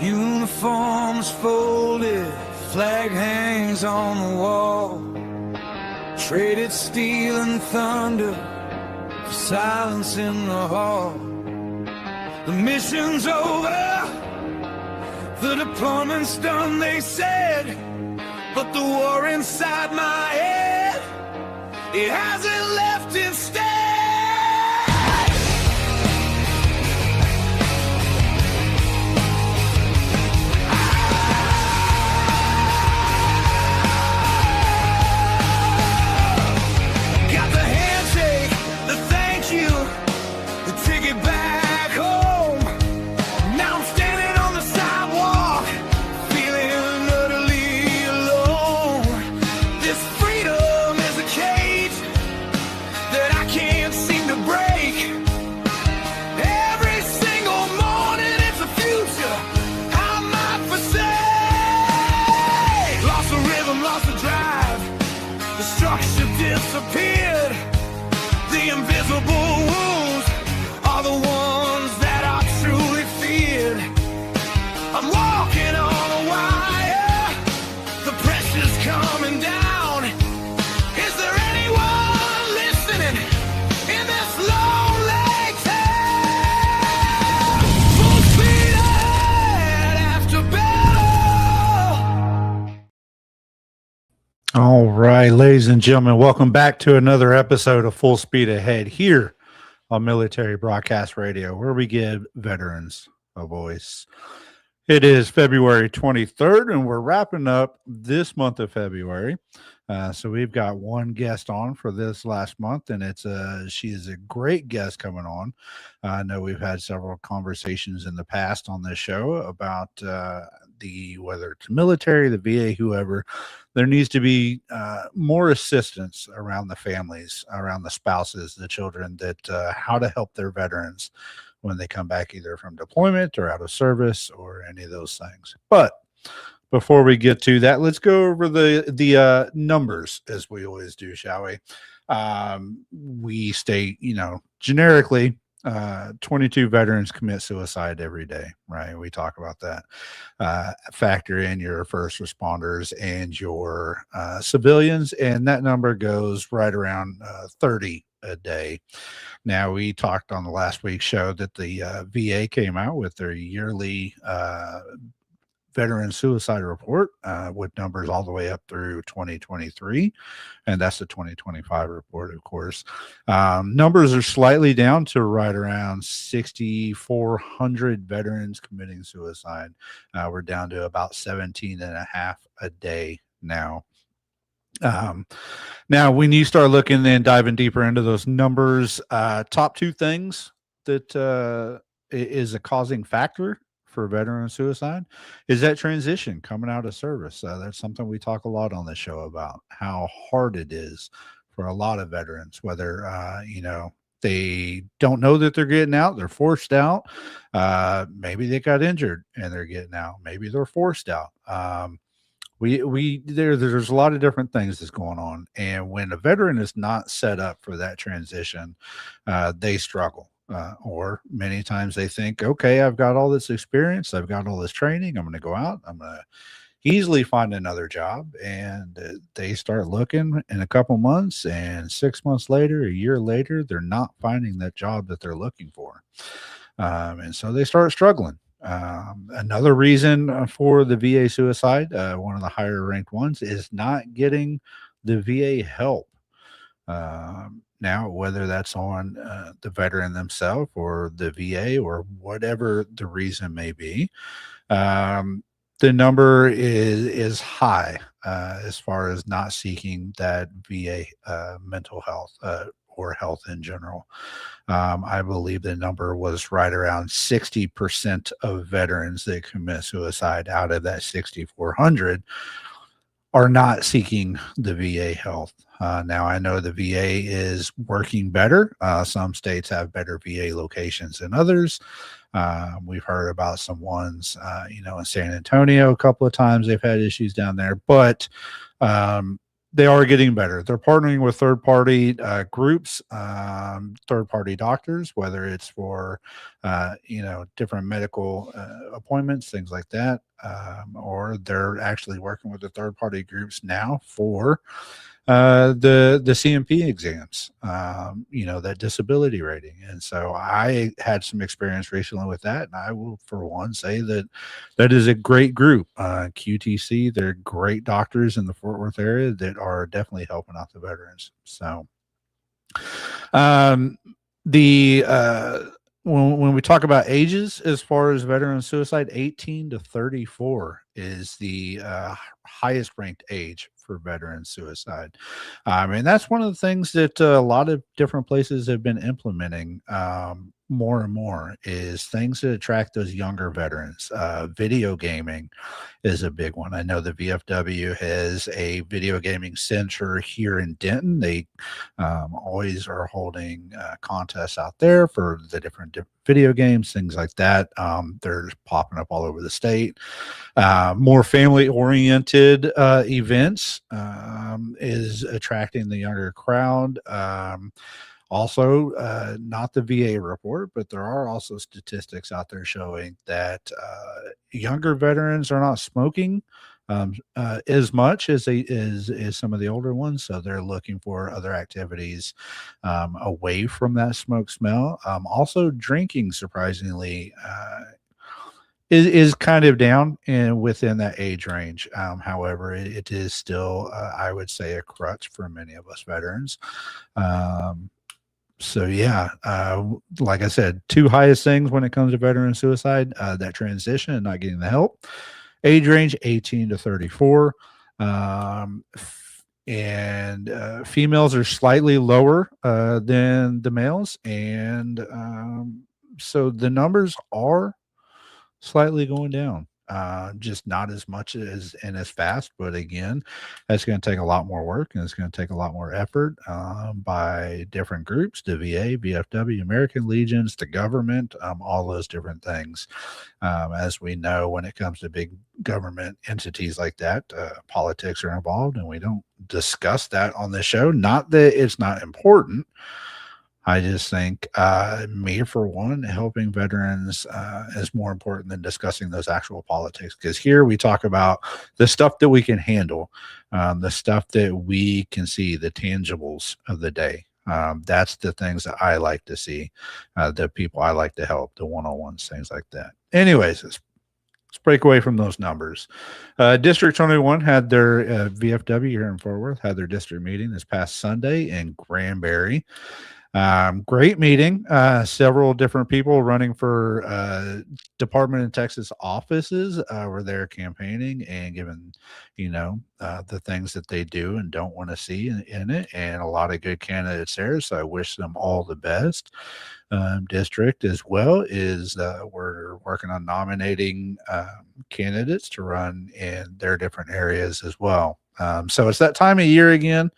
Uniforms folded, flag hangs on the wall. Traded steel and thunder for silence in the hall. The mission's over, the deployment's done, they said. But the war inside my head, it hasn't left its stain. Disappeared. The invisible wounds are the ones that are truly feared. I'm walking on a wire, the pressure's coming down. Is there anyone listening in this lonely town? Full speed ahead after battle. All right, ladies and gentlemen, welcome back to another episode of Full Speed Ahead here on Military Broadcast Radio, where we give veterans a voice. It is February 23rd, and we're wrapping up this month of February. So we've got one guest on for this last month, and she is a great guest coming on. I know we've had several conversations in the past on this show about whether it's military, the VA, whoever. There needs to be more assistance around the families, around the spouses, the children, that how to help their veterans when they come back either from deployment or out of service or any of those things. But before we get to that, let's go over the numbers, as we always do, shall we? We state, generically, 22 veterans commit suicide every day, right? We talk about that. Factor in your first responders and your civilians, and that number goes right around 30 a day. Now, we talked on the last week's show that the VA came out with their yearly veteran suicide report with numbers all the way up through 2023, and that's the 2025 report, of course. Numbers are slightly down to right around 6,400 veterans committing suicide. We're down to about 17 and a half a day now. Now, when you start looking and diving deeper into those numbers, top two things that is a causing factor for veteran suicide is that transition coming out of service. That's something we talk a lot on the show about, how hard it is for a lot of veterans, whether, they don't know that they're getting out, they're forced out. Maybe they got injured and they're getting out. Maybe they're forced out. There's a lot of different things that's going on. And when a veteran is not set up for that transition, they struggle. Or many times they think, okay, I've got all this experience, I've got all this training, I'm going to go out, I'm going to easily find another job. And they start looking in a couple months, and 6 months later, a year later, they're not finding that job that they're looking for. And so they start struggling. Another reason for the VA suicide, one of the higher ranked ones, is not getting the VA help. Now, whether that's on the veteran themselves or the VA or whatever the reason may be, the number is high as far as not seeking that VA mental health or health in general. I believe the number was right around 60% of veterans that commit suicide out of that 6,400 are not seeking the VA health. Now, I know the VA is working better. Some states have better VA locations than others. We've heard about some ones, in San Antonio a couple of times they've had issues down there. But they are getting better. They're partnering with third-party groups, third-party doctors, whether it's for, different medical appointments, things like that, or they're actually working with the third-party groups now for the CMP exams, that disability rating. And so I had some experience recently with that, and I will, for one, say that that is a great group. QTC, they're great doctors in the Fort Worth area that are definitely helping out the veterans. So, the when we talk about ages, as far as veteran suicide, 18 to 34 is the highest ranked age for veteran suicide. And that's one of the things that a lot of different places have been implementing more and more, is things that attract those younger veterans. Video gaming is a big one. I know the VFW has a video gaming center here in Denton. They always are holding contests out there for the different video games, things like that. They're popping up all over the state. More family-oriented events is attracting the younger crowd. Also, not the VA report, but there are also statistics out there showing that younger veterans are not smoking as much as as some of the older ones. So they're looking for other activities away from that smoke smell. Also, drinking, surprisingly, is kind of down and within that age range. However, it is still, I would say, a crutch for many of us veterans. So yeah, like I said, two highest things when it comes to veteran suicide, that transition and not getting the help. Age range 18 to 34. And females are slightly lower than the males. And so the numbers are slightly going down. Just not as much as and as fast, but again, that's going to take a lot more work, and it's going to take a lot more effort by different groups, the VA, VFW, American Legions, the government, all those different things. As we know, when it comes to big government entities like that, politics are involved, and we don't discuss that on this show. Not that it's not important. I just think, me for one, helping veterans is more important than discussing those actual politics. Because here we talk about the stuff that we can handle, the stuff that we can see, the tangibles of the day. That's the things that I like to see, the people I like to help, the one-on-ones, things like that. Anyways, let's break away from those numbers. District 21 had their VFW here in Fort Worth, had their district meeting this past Sunday in Granbury. Great meeting. Several different people running for Department of Texas offices were there campaigning and giving, the things that they do and don't want to see in it, and a lot of good candidates there. So I wish them all the best. District as well is we're working on nominating candidates to run in their different areas as well. So it's that time of year again,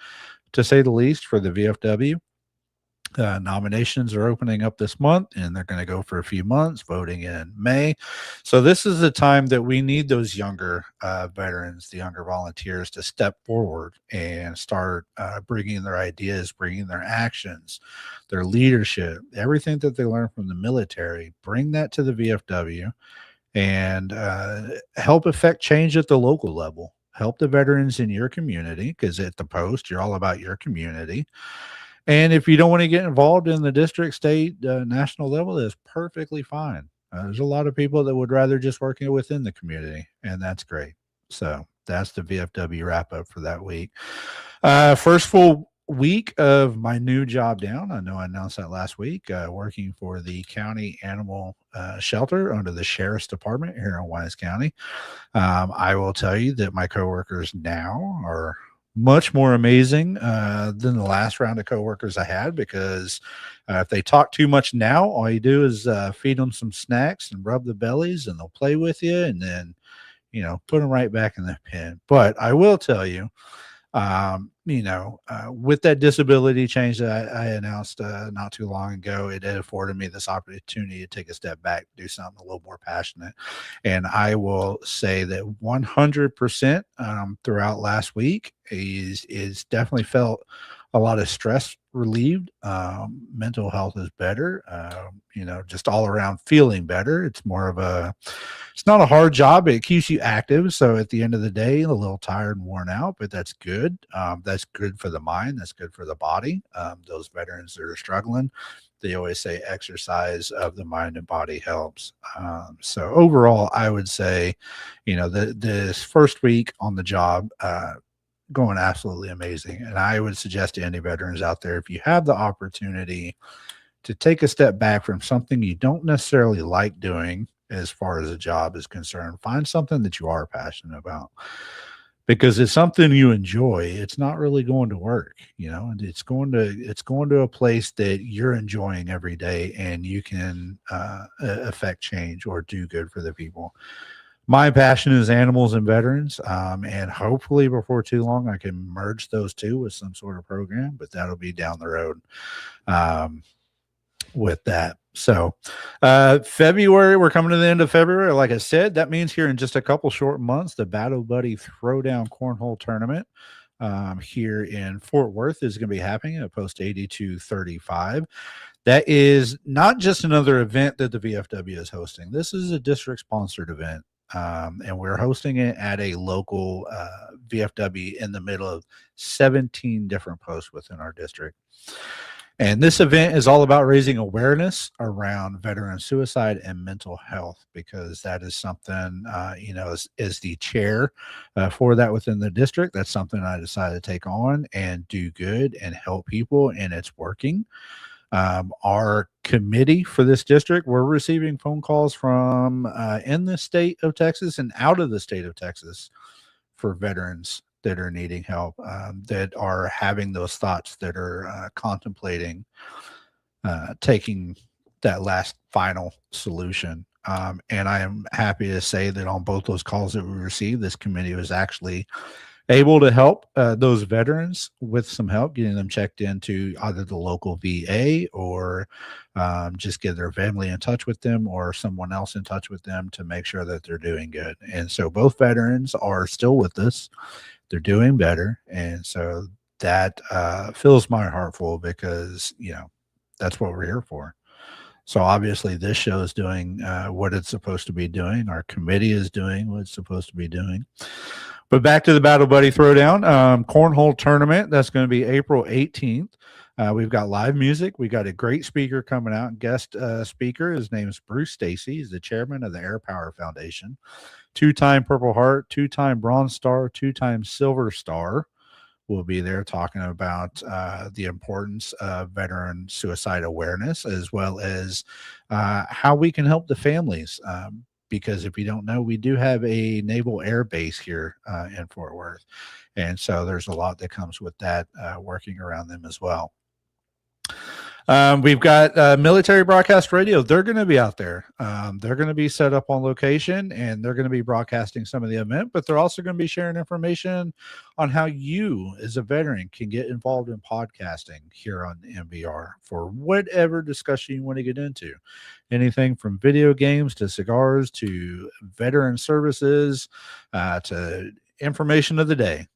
to say the least, for the VFW. Nominations are opening up this month, and they're going to go for a few months, voting in May. So this is the time that we need those younger veterans, the younger volunteers, to step forward and start bringing their ideas, bringing their actions, their leadership, everything that they learn from the military, bring that to the VFW and help affect change at the local level. Help the veterans in your community, because at the post, you're all about your community. And if you don't want to get involved in the district, state, national level, that's perfectly fine. There's a lot of people that would rather just work within the community, and that's great. So that's the VFW wrap up for that week. First full week of my new job down. I know I announced that last week, working for the county animal shelter under the sheriff's department here in Wise County. I will tell you that my coworkers now are much more amazing than the last round of coworkers I had, because if they talk too much now, all you do is feed them some snacks and rub the bellies, and they'll play with you, and then put them right back in the pen. But I will tell you, With that disability change that I announced not too long ago, it afforded me this opportunity to take a step back, do something a little more passionate. And I will say that 100% throughout last week is definitely felt a lot of stress relieved. Mental health is better. Just all around feeling better. It's not a hard job. It keeps you active. So at the end of the day, a little tired and worn out, but that's good. That's good for the mind. That's good for the body. Those veterans that are struggling, they always say exercise of the mind and body helps. So overall, I would say, this first week on the job, going absolutely amazing. And I would suggest to any veterans out there, if you have the opportunity to take a step back from something you don't necessarily like doing as far as a job is concerned, find something that you are passionate about, because it's something you enjoy. It's not really going to work, and it's going to a place that you're enjoying every day, and you can affect change or do good for the people. My passion is animals and veterans, and hopefully before too long I can merge those two with some sort of program, but that'll be down the road with that. So February, we're coming to the end of February. Like I said, that means here in just a couple short months, the Battle Buddy Throwdown Cornhole Tournament here in Fort Worth is going to be happening at Post 8235. That is not just another event that the VFW is hosting. This is a district-sponsored event. And we're hosting it at a local VFW in the middle of 17 different posts within our district. And this event is all about raising awareness around veteran suicide and mental health, because that is something, as the chair for that within the district, that's something I decided to take on and do good and help people, and it's working. Our committee for this district, we're receiving phone calls from in the state of Texas and out of the state of Texas for veterans that are needing help, that are having those thoughts, that are contemplating taking that last final solution. And I am happy to say that on both those calls that we received, this committee was actually able to help those veterans with some help, getting them checked into either the local VA or just get their family in touch with them or someone else in touch with them to make sure that they're doing good. And so both veterans are still with us. They're doing better. And so that fills my heart full, because, that's what we're here for. So obviously this show is doing what it's supposed to be doing. Our committee is doing what it's supposed to be doing. But back to the Battle Buddy Throwdown Cornhole Tournament. That's going to be April 18th. We've got live music. We got a great speaker coming out, guest speaker. His name is Bruce Stacy. He's the chairman of the Air Power Foundation. 2-time Purple Heart, 2-time Bronze Star, 2-time Silver Star will be there talking about the importance of veteran suicide awareness, as well as how we can help the families. Because if you don't know, we do have a naval air base here in Fort Worth. And so there's a lot that comes with that, working around them as well. We've got Military Broadcast Radio. They're going to be out there. They're going to be set up on location, and they're going to be broadcasting some of the event, but they're also going to be sharing information on how you as a veteran can get involved in podcasting here on MBR for whatever discussion you want to get into. Anything from video games to cigars to veteran services to information of the day.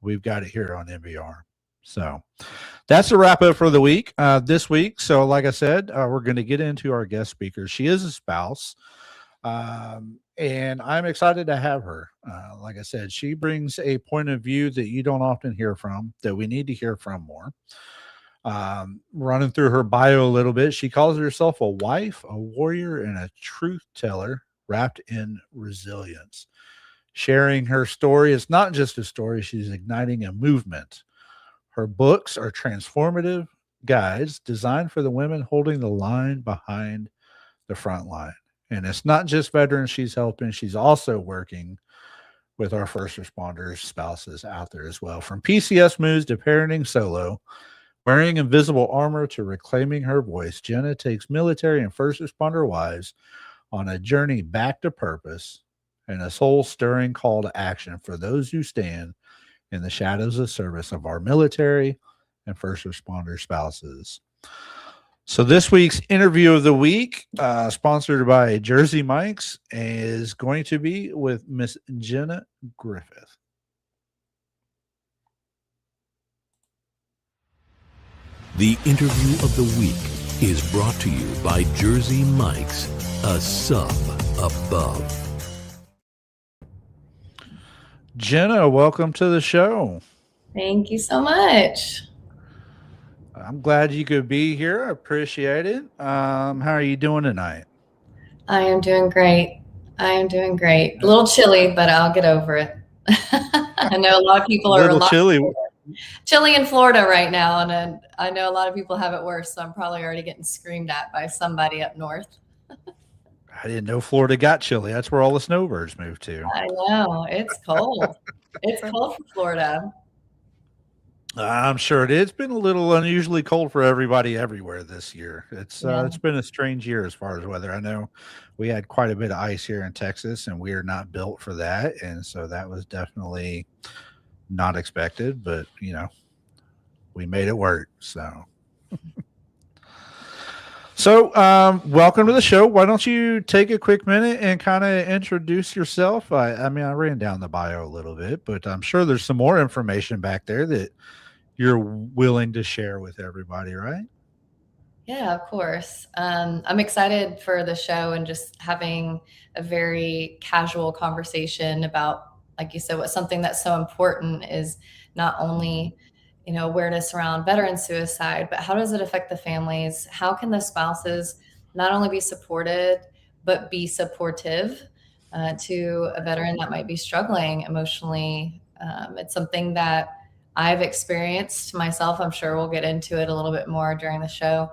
We've got it here on MBR. So that's a wrap up for the week, this week. So like I said, we're going to get into our guest speaker. She is a spouse, and I'm excited to have her. Like I said, she brings a point of view that you don't often hear from, that we need to hear from more. Running through her bio a little bit, she calls herself a wife, a warrior, and a truth teller wrapped in resilience. Sharing her story, it's not just a story, she's igniting a movement. Her books are transformative guides designed for the women holding the line behind the front line. And it's not just veterans she's helping, she's also working with our first responders, spouses out there as well. From PCS moves to parenting solo, wearing invisible armor to reclaiming her voice, Jenna takes military and first responder wives on a journey back to purpose and a soul-stirring call to action for those who stand in the shadows of service of our military and first responder spouses. So this week's interview of the week, sponsored by Jersey Mike's, is going to be with Miss Jenna Griffith. The interview of the week is brought to you by Jersey Mike's, a sub above. Jenna, welcome to the show. Thank you so much. I'm glad you could be here. I appreciate it. How are you doing tonight? I am doing great. A little chilly, but I'll get over it. I know a lot of people are chilly in Florida right now, and I know a lot of people have it worse, so I'm probably already getting screamed at by somebody up north. I didn't know Florida got chilly. That's where all the snowbirds moved to. I know. It's cold. It's cold for Florida. I'm sure it is. It's been a little unusually cold for everybody everywhere this year. It's been a strange year as far as weather. I know we had quite a bit of ice here in Texas, and we are not built for that, and so that was definitely not expected. But we made it work. So, welcome to the show. Why don't you take a quick minute and kind of introduce yourself? I ran down the bio a little bit, but I'm sure there's some more information back there that you're willing to share with everybody, right? Yeah, of course. I'm excited for the show and just having a very casual conversation about, like you said, what something that's so important is not only awareness around veteran suicide, but how does it affect the families? How can the spouses not only be supported, but be supportive to a veteran that might be struggling emotionally? It's something that I've experienced myself. I'm sure we'll get into it a little bit more during the show.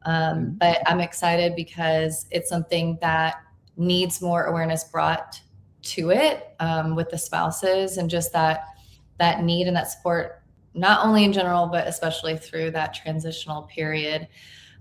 But I'm excited because it's something that needs more awareness brought to it with the spouses, and just that need and that support, not only in general, but especially through that transitional period,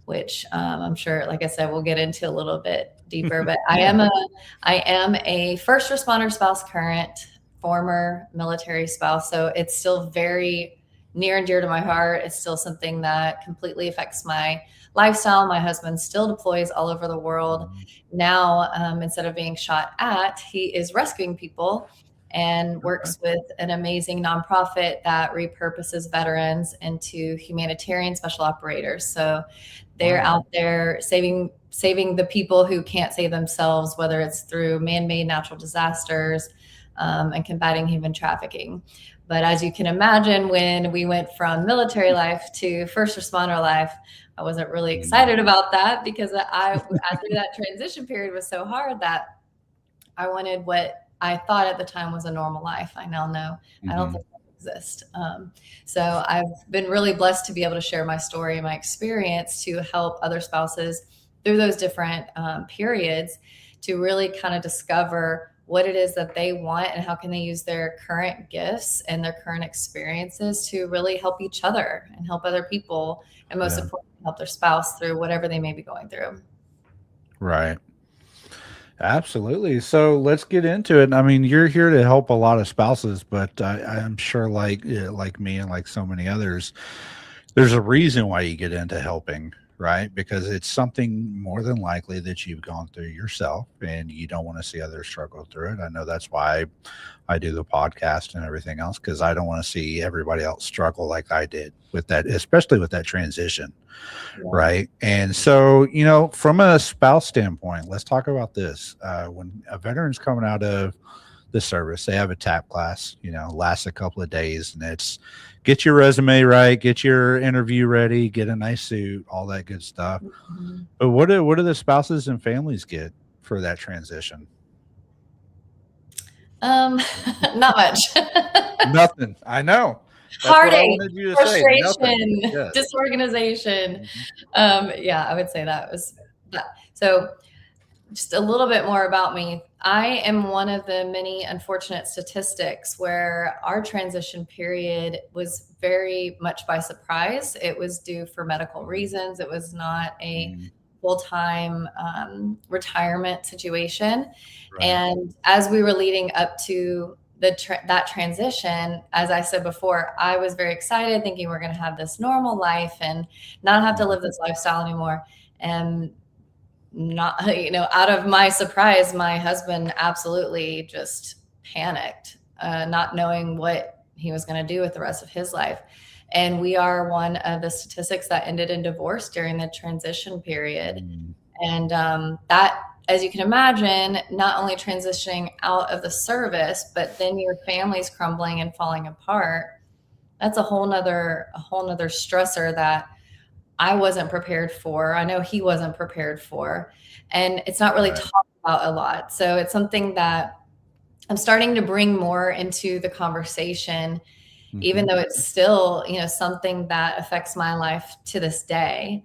which I'm sure, like I said, we'll get into a little bit deeper. But I am a first responder spouse, current, former military spouse. So it's still very near and dear to my heart. It's still something that completely affects my lifestyle. My husband still deploys all over the world. Now, instead of being shot at, he is rescuing people and works with an amazing nonprofit that repurposes veterans into humanitarian special operators. So they're out there saving the people who can't save themselves, whether it's through man-made natural disasters and combating human trafficking. But as you can imagine, when we went from military life to first responder life, I wasn't really excited about that, because after that transition period was so hard that I wanted what I thought at the time was a normal life. I now know I don't think that exists. So I've been really blessed to be able to share my story and my experience to help other spouses through those different periods to really kind of discover what it is that they want and how can they use their current gifts and their current experiences to really help each other and help other people, and most importantly, help their spouse through whatever they may be going through. Right. Absolutely. So let's get into it. I mean, you're here to help a lot of spouses, but I'm sure like me and like so many others, there's a reason why you get into helping, right? Because it's something more than likely that you've gone through yourself and you don't want to see others struggle through it. I know that's why I do the podcast and everything else, because I don't want to see everybody else struggle like I did with that, especially with that transition. Right. And so, from a spouse standpoint, let's talk about this. When a veteran's coming out of the service, they have a TAP class, lasts a couple of days, and it's get your resume right, get your interview ready, get a nice suit, all that good stuff. But what do the spouses and families get for that transition? Not much. Nothing. I know. Heartache, frustration, disorganization. I would say that was that. So just a little bit more about me. I am one of the many unfortunate statistics where our transition period was very much by surprise. It was due for medical reasons. It was not a full-time retirement situation. Right. And as we were leading up to that transition, as I said before, I was very excited thinking we're going to have this normal life and not have to live this lifestyle anymore. And not, out of my surprise, my husband absolutely just panicked, not knowing what he was going to do with the rest of his life. And we are one of the statistics that ended in divorce during the transition period. And that, as you can imagine, not only transitioning out of the service, but then your family's crumbling and falling apart. That's a whole nother stressor that I wasn't prepared for. I know he wasn't prepared for, and it's not really talked about a lot. So it's something that I'm starting to bring more into the conversation, even though it's still, something that affects my life to this day.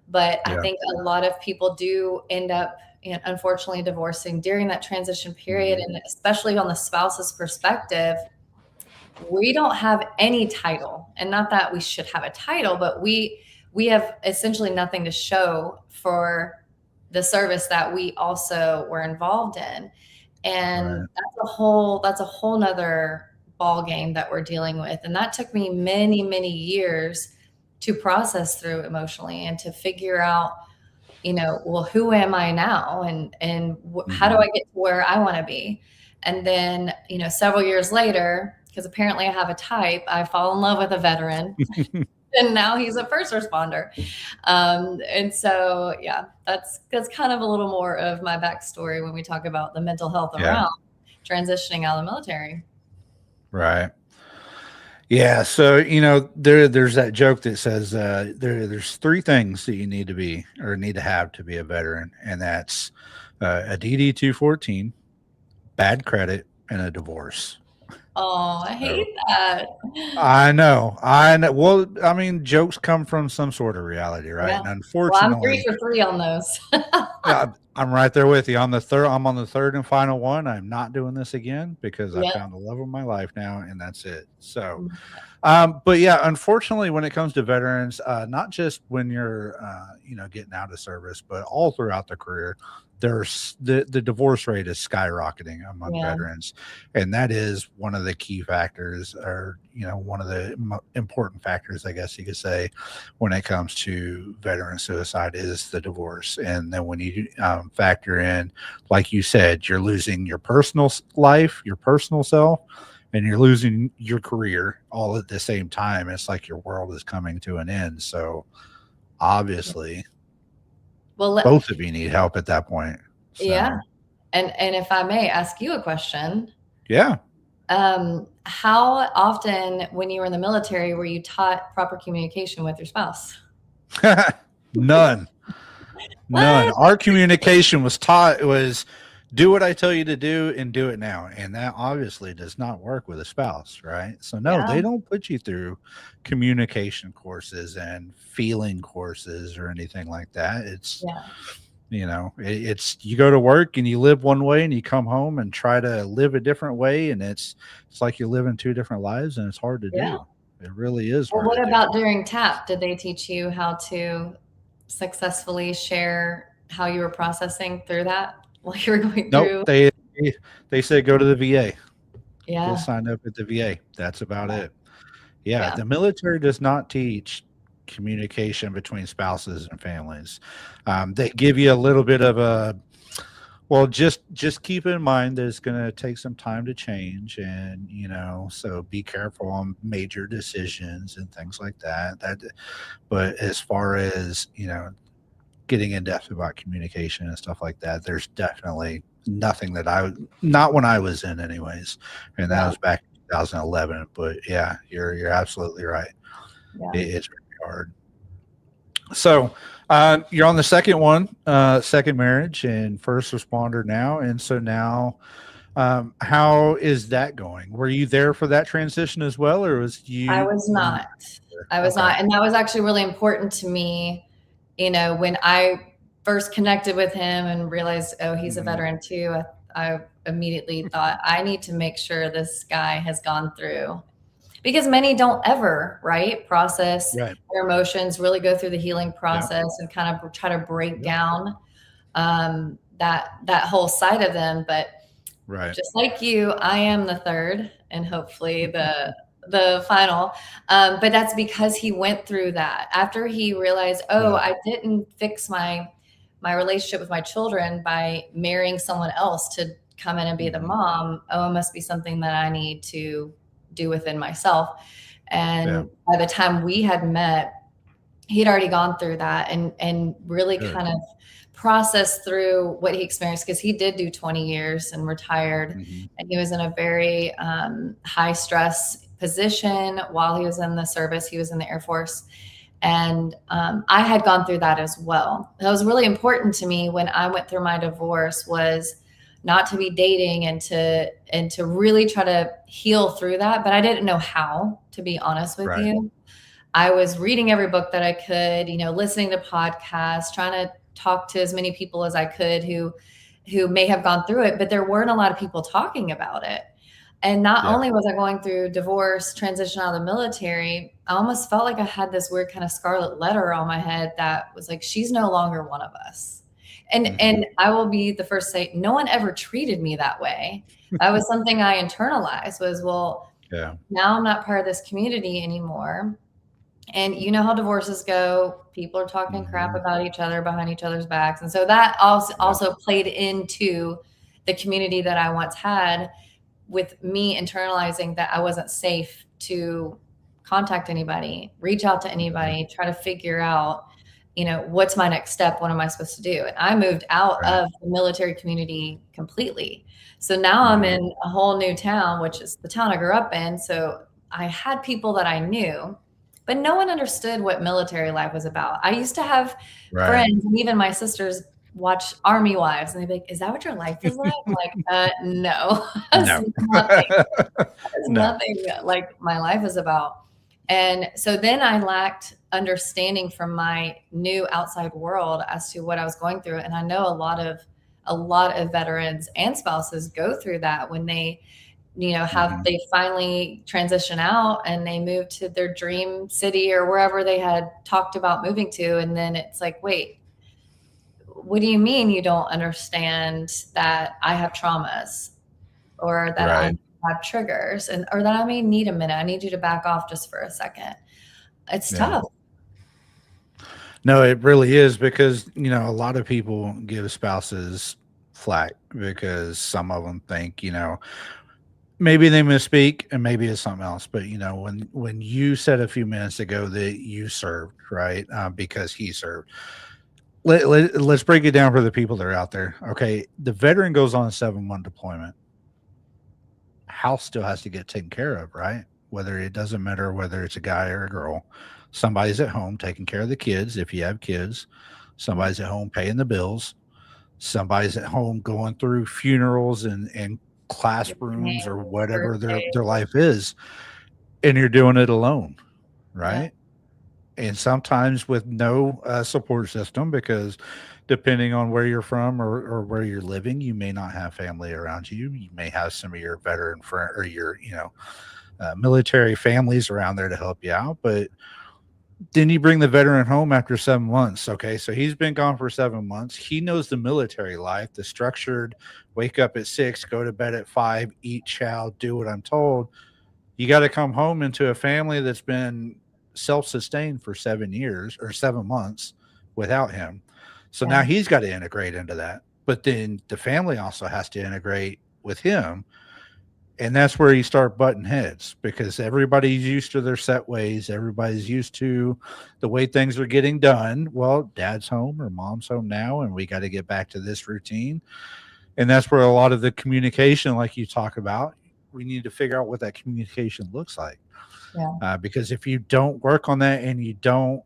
But I think a lot of people do end up, unfortunately, divorcing during that transition period. And especially on the spouse's perspective, we don't have any title, and not that we should have a title, but we have essentially nothing to show for the service that we also were involved in. And that's a whole nother ball game that we're dealing with. And that took me many, many years to process through emotionally and to figure out, well, who am I now? And how do I get to where I want to be? And then, several years later, because apparently I have a type, I fall in love with a veteran. And now he's a first responder. And so, that's kind of a little more of my backstory when we talk about the mental health around transitioning out of the military. Right. Yeah. So, there's that joke that says there's three things that you need to have to be a veteran. And that's a DD-214, bad credit, and a divorce. Oh, I hate that. I know. Well, I mean, jokes come from some sort of reality, right? Yeah. And unfortunately, I'm 3 for 3 on those. I'm right there with you. I'm on the third and final one. I'm not doing this again because I found the love of my life now, and that's it. So, but unfortunately, when it comes to veterans, not just when you're, getting out of service, but all throughout the career, there's the divorce rate is skyrocketing among veterans. And that is one of the key factors, or, one of the important factors, I guess you could say, when it comes to veteran suicide is the divorce. And then when you factor in, like you said, you're losing your personal life, your personal self, and you're losing your career all at the same time. It's like your world is coming to an end. So obviously, both of you need help at that point. So. Yeah. And if I may ask you a question. Yeah. How often when you were in the military were you taught proper communication with your spouse? None. None. Our communication was do what I tell you to do and do it now. And that obviously does not work with a spouse, right? So no, they don't put you through communication courses and feeling courses or anything like that. It's, it's, you go to work and you live one way and you come home and try to live a different way. And it's like you're living two different lives, and it's hard to do. It really is. Well, what about during TAP? Did they teach you how to successfully share how you were processing through that? While you were going through? Nope, they said go to the VA. Yeah. Just sign up at the VA. That's about it. Yeah, the military does not teach communication between spouses and families. They give you a little bit of just keep in mind that it's going to take some time to change, and so be careful on major decisions and things like that. But as far as getting in depth about communication and stuff like that, there's definitely nothing not when I was in anyways. And that was back in 2011, but you're absolutely right. It's really hard. So, you're on the second one, second marriage and first responder now. And so now, how is that going? Were you there for that transition as well? Or was you? I was not. And that was actually really important to me. When I first connected with him and realized, he's a veteran too, I immediately thought, I need to make sure this guy has gone through, because many don't ever, process their emotions, really go through the healing process and kind of try to break down that whole side of them. But Right. Just like you, I am the third and hopefully the final. But that's because he went through that. After he realized, oh, Yeah. I didn't fix my relationship with my children by marrying someone else to come in and be the Mhm. mom. Oh, it must be something that I need to do within myself. Yeah. And by the time we had met, he'd already gone through that and really Good. kind of processed through what he experienced, because he did do 20 years and retired, Mhm. and he was in a very high stress position while he was in the service. He was in the Air Force, and I had gone through that as well. That was really important to me when I went through my divorce, was not to be dating and to really try to heal through that, but I didn't know how, to be honest with Right. you. I was reading every book that I could, listening to podcasts, trying to talk to as many people as I could who may have gone through it, but there weren't a lot of people talking about it. And not Yeah. only was I going through divorce, transition out of the military, I almost felt like I had this weird kind of scarlet letter on my head that was like, she's no longer one of us. And Mhm. and I will be the first to say, no one ever treated me that way. That was something I internalized, was, well, Yeah. now I'm not part of this community anymore. And you know how divorces go. People are talking crap Mhm. about each other behind each other's backs. And so that also Yeah. also played into the community that I once had, with me internalizing that I wasn't safe to contact anybody, reach out to Mhm. anybody, try to figure out, what's my next step? What am I supposed to do? And I moved out Right. of the military community completely. So now I'm Mhm. in a whole new town, which is the town I grew up in. So I had people that I knew, but no one understood what military life was about. I used to have Right. friends, and even my sisters watch Army Wives, and they'd be like, "Is that what your life is like?" I'm like, no, that's No. nothing. That's No. nothing like my life is about. And so then I lacked understanding from my new outside world as to what I was going through. And I know a lot of veterans and spouses go through that when they, Mhm. they finally transition out and they move to their dream city or wherever they had talked about moving to. And then it's like, wait, what do you mean you don't understand that I have traumas, or that I Right. have triggers, and or that I may need a minute. I need you to back off just for a second. It's Yeah. tough. No, it really is because, a lot of people give spouses flack because some of them think, maybe they misspeak and maybe it's something else. But, when you said a few minutes ago that you served, right? Because he served. Let's break it down for the people that are out there. Okay. The veteran goes on a 7-month deployment. House still has to get taken care of, right? Whether it doesn't matter whether it's a guy or a girl, somebody's at home taking care of the kids if you have kids, somebody's at home paying the bills, somebody's at home going through funerals and classrooms or whatever their Birthdays. life is, and you're doing it alone, Yeah. right? And sometimes with no support system because depending on where you're from or where you're living, you may not have family around you. You may have some of your veteran friend or your military families around there to help you out. But then you bring the veteran home after 7 months. Okay, so he's been gone for 7 months. He knows the military life, the structured wake up at 6, go to bed at 5, eat chow, do what I'm told. You got to come home into a family that's been self-sustained for 7 years or 7 months without him. So now Yeah. he's got to integrate into that. But then the family also has to integrate with him. And that's where you start butting heads because everybody's used to their set ways. Everybody's used to the way things are getting done. Well, dad's home or mom's home now, and we got to get back to this routine. And that's where a lot of the communication, like you talk about, we need to figure out what that communication looks like. Yeah. Because if you don't work on that and you don't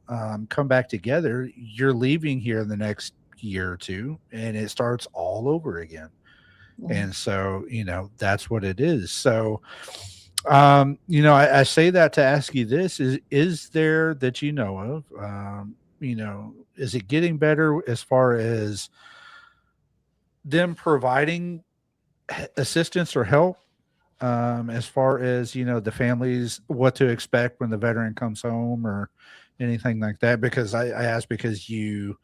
come back together, you're leaving here in the next year or two, and it starts all over again. Yeah. And so, that's what it is. So, I say that to ask you this is there that you know of, is it getting better as far as them providing assistance or help as far as the families what to expect when the veteran comes home or anything like that because I ask because you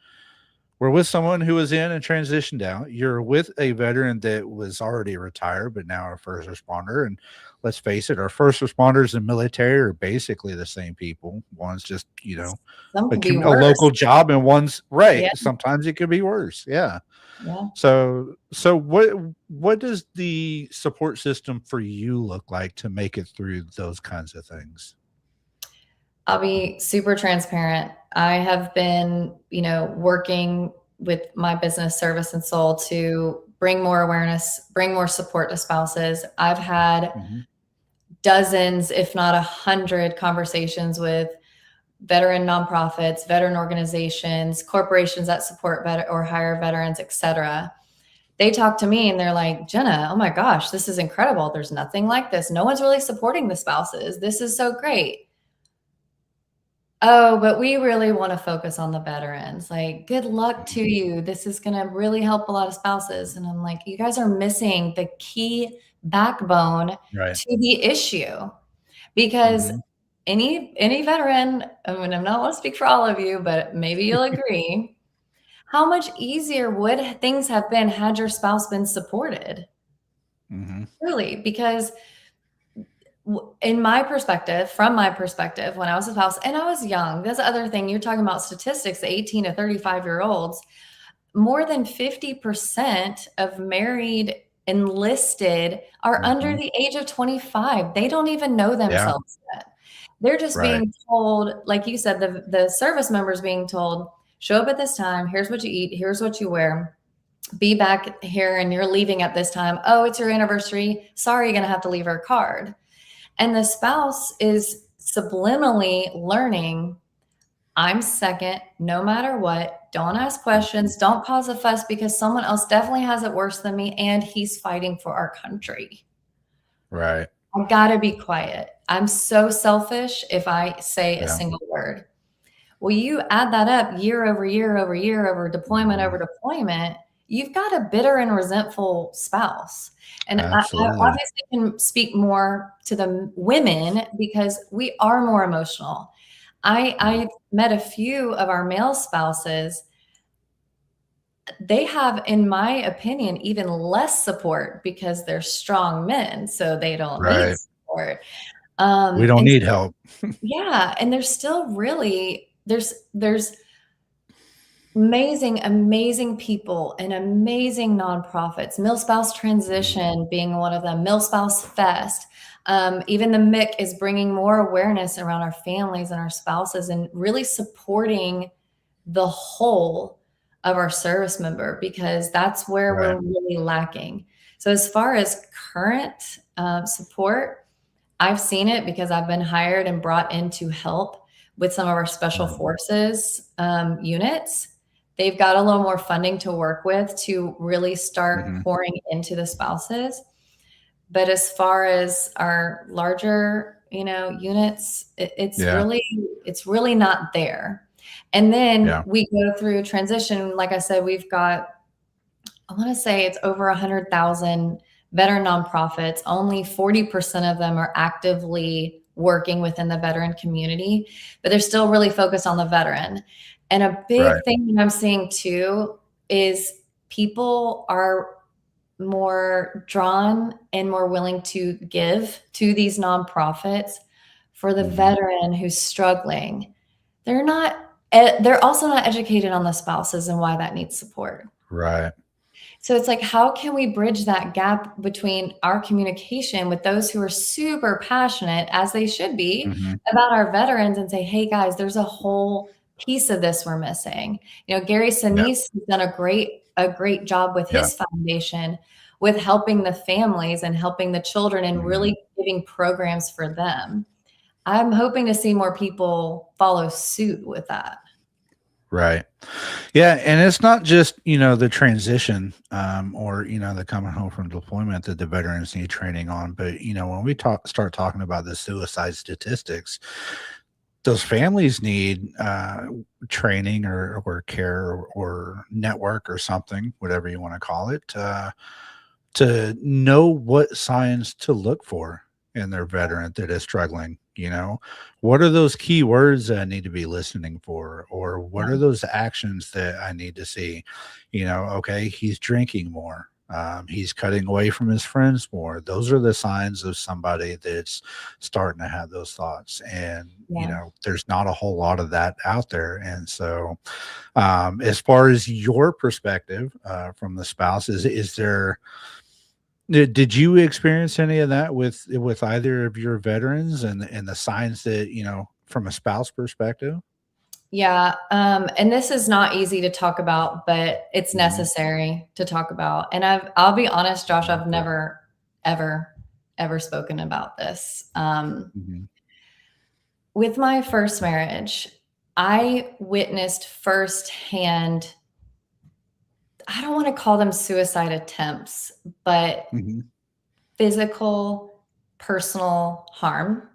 We're with someone who was in and transitioned out. You're with a veteran that was already retired, but now a first responder. And let's face it, our first responders and military are basically the same people. One's just, Some could be a worse. local job, and one's right. Yeah. Sometimes it could be worse. Yeah. Yeah. So what does the support system for you look like to make it through those kinds of things? I'll be super transparent. I have been, working with my business, Service and Soul, to bring more awareness, bring more support to spouses. I've had dozens, if not 100 conversations with veteran nonprofits, veteran organizations, corporations that support or hire veterans, etc. They talk to me and they're like, Jenna, oh my gosh, this is incredible. There's nothing like this. No one's really supporting the spouses. This is so great. Oh, but we really want to focus on the veterans. Like, good luck to you. This is going to really help a lot of spouses. And I'm like, you guys are missing the key backbone to the issue, because any veteran, I mean, I'm not want to speak for all of you, but maybe you'll agree. How much easier would things have been had your spouse been supported? Really, because from my perspective, when I was a spouse and I was young, that's the other thing. You're talking about statistics, the 18 to 35-year-olds, more than 50% of married enlisted are under the age of 25. They don't even know themselves yet. They're just being told, like you said, the service members being told, show up at this time. Here's what you eat. Here's what you wear. Be back here and you're leaving at this time. Oh, it's your anniversary. Sorry, you're going to have to leave our card. And the spouse is subliminally learning, I'm second, no matter what. Don't ask questions. Don't cause a fuss, because someone else definitely has it worse than me, and he's fighting for our country. Right. I gotta be quiet. I'm so selfish if I say a single word. Well, you add that up year over year over year over deployment over deployment, you've got a bitter and resentful spouse. And I obviously can speak more to the women because we are more emotional. I've met a few of our male spouses. They have, in my opinion, even less support because they're strong men. So they don't need support. We don't need help. Yeah. And there's still really, there's amazing people and amazing nonprofits. MilSpouse Transition being one of them, MilSpouse Fest. Even the MIC is bringing more awareness around our families and our spouses and really supporting the whole of our service member, because that's where we're really lacking. So as far as current support, I've seen it because I've been hired and brought in to help with some of our special forces units. They've got a little more funding to work with to really start pouring into the spouses. But as far as our larger, units, it's really not there. And then we go through transition. Like I said, we've got, I want to say it's over 100,000 veteran nonprofits. Only 40% of them are actively working within the veteran community, but they're still really focused on the veteran. And a big thing that I'm seeing too is people are more drawn and more willing to give to these nonprofits for the veteran who's struggling. They're also not educated on the spouses and why that needs support. Right. So it's like, how can we bridge that gap between our communication with those who are super passionate, as they should be, about our veterans, and say, hey guys, there's a whole piece of this we're missing. Gary Sinise has done a great job with his foundation with helping the families and helping the children and really giving programs for them. I'm hoping to see more people follow suit with that. Right. Yeah. And it's not just, the transition or, the coming home from deployment that the veterans need training on. But, when we start talking about the suicide statistics, those families need training or care or network or something, whatever you want to call it, to know what signs to look for in their veteran that is struggling. You know, what are those key words that I need to be listening for? Or what are those actions that I need to see? You know, okay, he's drinking more. He's cutting away from his friends more. Those are the signs of somebody that's starting to have those thoughts. And, you know, there's not a whole lot of that out there. And so, as far as your perspective from the spouse, is there, did you experience any of that with either of your veterans and the signs that, you know, from a spouse perspective? Yeah. And this is not easy to talk about, but it's necessary to talk about. And I'll be honest, Josh, I've never, ever spoken about this. With my first marriage, I witnessed firsthand, I don't want to call them suicide attempts, but physical, personal harm.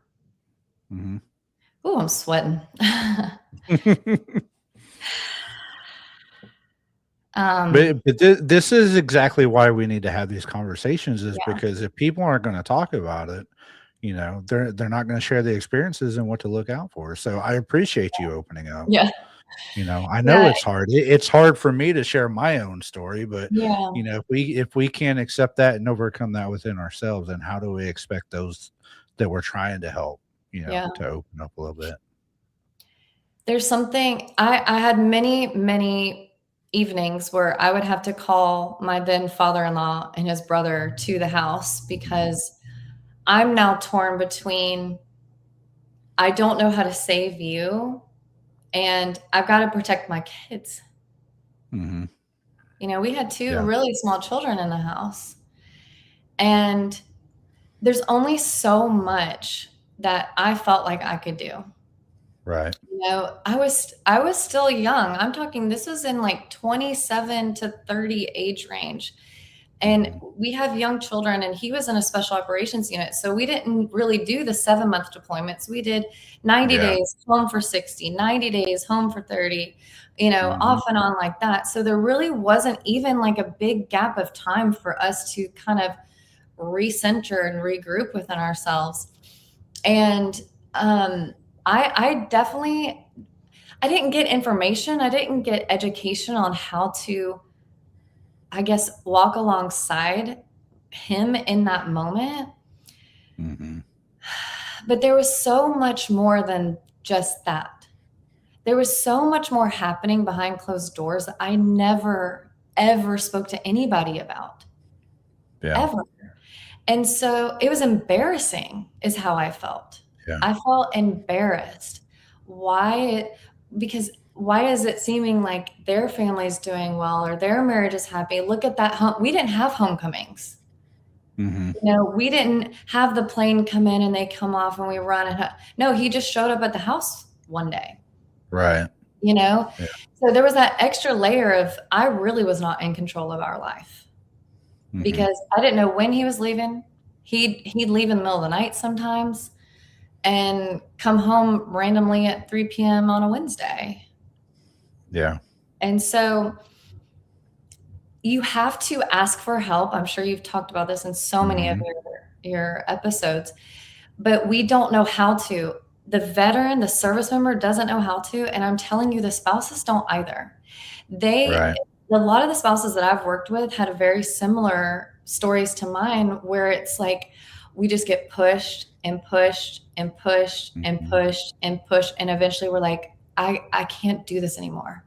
Oh, I'm sweating. But this is exactly why we need to have these conversations, is because if people aren't going to talk about it, you know, they're not going to share the experiences and what to look out for. So I appreciate you opening up. You know, I know it's hard. It's hard for me to share my own story, but you know, if we can't accept that and overcome that within ourselves, then how do we expect those that we're trying to help, you know, to open up a little bit? There's something I had many evenings where I would have to call my then father-in-law and his brother to the house because I'm now torn between, I don't know how to save you, and I've got to protect my kids. You know, we had two really small children in the house, and there's only so much that I felt like I could do. Right. You know, I was still young. I'm talking, this was in like 27 to 30 age range. And we have young children, and he was in a special operations unit. So we didn't really do the 7-month deployments. We did 90 days, home for 60, 90 days, home for 30, you know, off and on like that. So there really wasn't even like a big gap of time for us to kind of recenter and regroup within ourselves. And I definitely, I didn't get information. I didn't get education on how to, I guess, walk alongside him in that moment. But there was so much more than just that. There was so much more happening behind closed doors that I never, ever spoke to anybody about. Ever. And so it was embarrassing is how I felt. I felt embarrassed. Why? Because why is it seeming like their family's doing well or their marriage is happy? Look at that. We didn't have homecomings. You know, we didn't have the plane come in and they come off and we run. And no, he just showed up at the house one day. Right. You know, so there was that extra layer of, I really was not in control of our life because I didn't know when he was leaving. He'd leave in the middle of the night sometimes and come home randomly at 3 p.m. on a Wednesday. And so you have to ask for help. I'm sure you've talked about this in so many of your episodes, but we don't know how to. The veteran, the service member doesn't know how to. And I'm telling you, the spouses don't either. A lot of the spouses that I've worked with had very similar stories to mine where it's like, we just get pushed and pushed and pushed and pushed and pushed. And eventually we're like, I can't do this anymore.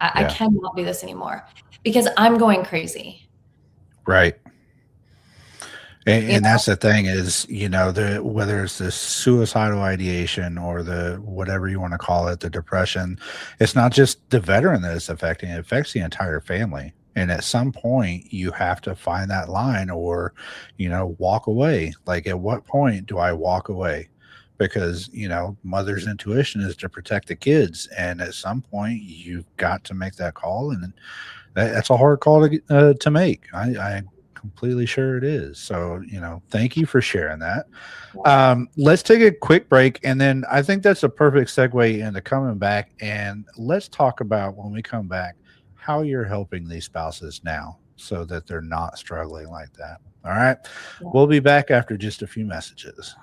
I cannot do this anymore because I'm going crazy. Right. And that's the thing is, you know, whether it's the suicidal ideation or the whatever you want to call it, the depression, it's not just the veteran that it's affecting. It affects the entire family. And at some point you have to find that line or, you know, walk away. Like, at what point do I walk away? Because, you know, mother's intuition is to protect the kids. And at some point you've got to make that call. And that's a hard call to make. I'm completely sure it is. So, you know, thank you for sharing that. Let's take a quick break. And then I think that's a perfect segue into coming back. And let's talk about, when we come back, how you're helping these spouses now so that they're not struggling like that. All right. We'll be back after just a few messages.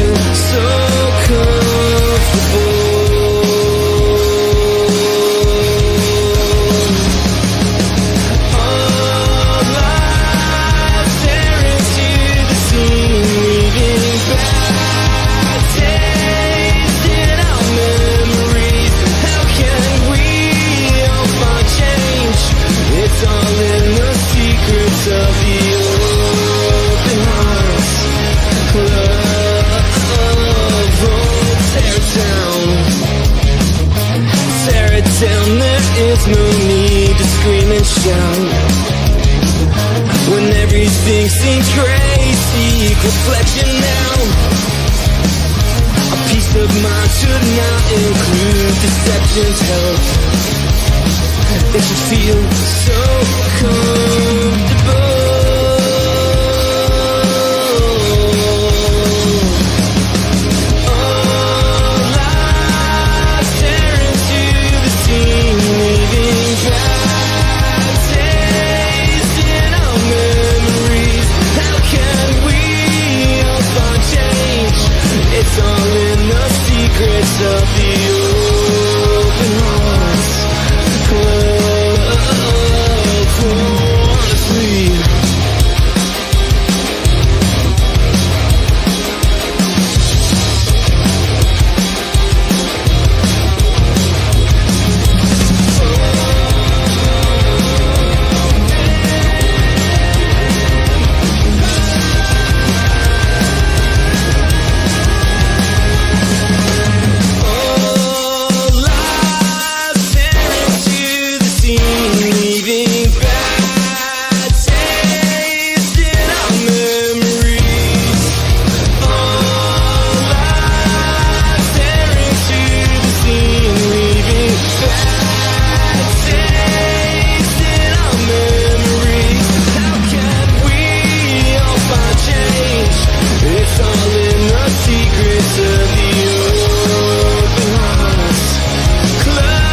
feel so comfortable. All eyes staring to the scene, leaving bad taste in our memories. How can we all find change? It's all in the secrets of the open hearts club. Tear it down, there is no need to scream and shout. When everything seems crazy, reflection now. A peace of mind should not include deception's help. It should feel so comfortable. All eyes staring to the scene, leaving bad taste in our memories. How can we all find change? It's all in the secrets of the open hearts club. Honestly, all eyes staring to the scene, leaving bad taste in our memories. All eyes staring to the scene, leaving bad taste in our memories. How can we all find change? It's all in the secrets of the open hearts club.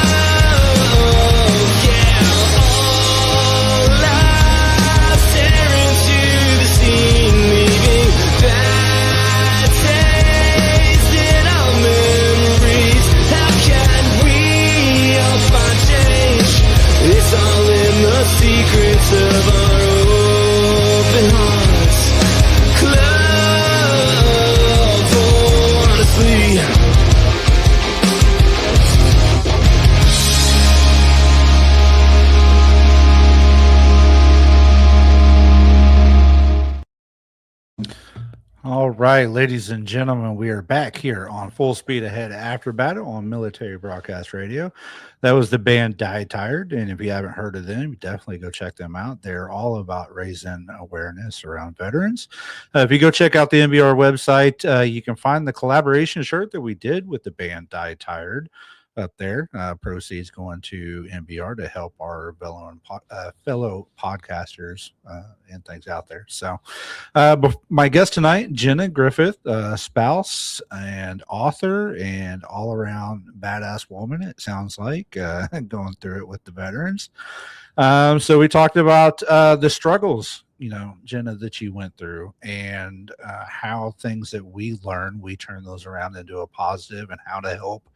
Yeah, all eyes staring to the scene, leaving bad taste in our memories. How can we all find change? It's all in the secrets of our open hearts club. Oh, honestly. All right, ladies and gentlemen, we are back here on Full Speed Ahead After Battle on Military Broadcast Radio. That was the band Die Tired, and if you haven't heard of them, definitely go check them out. They're all about raising awareness around veterans. If you go check out the NBR website, you can find the collaboration shirt that we did with the band Die Tired up there. Proceeds going to NBR to help our fellow podcasters and things out there. So my guest tonight, Jenna Griffith, spouse and author and all around badass woman, it sounds like, going through it with the veterans. So we talked about the struggles, Jenna, that you went through, and how things that we learn, we turn those around into a positive, and how to help